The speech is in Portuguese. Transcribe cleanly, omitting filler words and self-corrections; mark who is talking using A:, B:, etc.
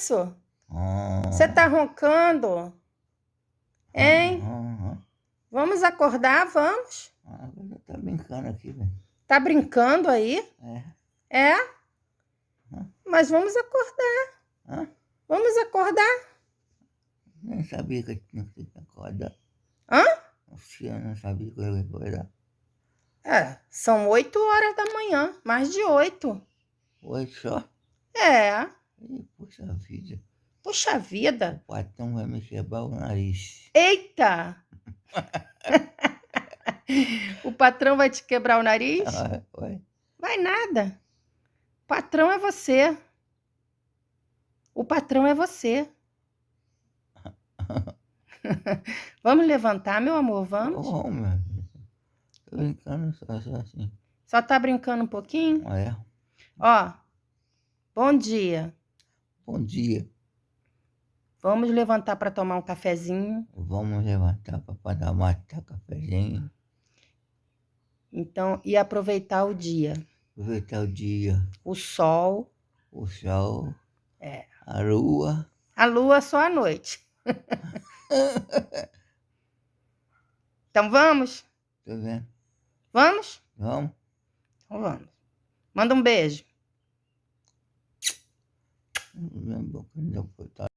A: isso? Você tá roncando? Hein? Vamos acordar, vamos?
B: Tá brincando aqui, velho.
A: Tá brincando aí? É? Mas vamos acordar. Vamos acordar.
B: Nem sabia que eu tinha que acordar.
A: Hã?
B: Eu não sabia que eu ia acordar.
A: São 8 horas da manhã, mais de 8.
B: 8 só?
A: É.
B: Puxa vida.
A: Puxa vida.
B: O patrão vai me quebrar o nariz.
A: Eita! O patrão vai te quebrar o nariz? Vai nada. O patrão é você. O patrão é você. Vamos levantar, meu amor, vamos?
B: Vamos. Tô brincando só assim.
A: Só tá brincando um pouquinho? Ó, bom dia.
B: Bom dia.
A: Vamos levantar para tomar um cafezinho.
B: Vamos levantar para tomar cafezinho.
A: Então, e aproveitar o dia.
B: Aproveitar o dia.
A: O sol.
B: O sol. A lua.
A: A lua só à noite. Então vamos?
B: Tá vendo?
A: Vamos?
B: Vamos.
A: Então vamos. Manda um beijo.
B: Minha boca não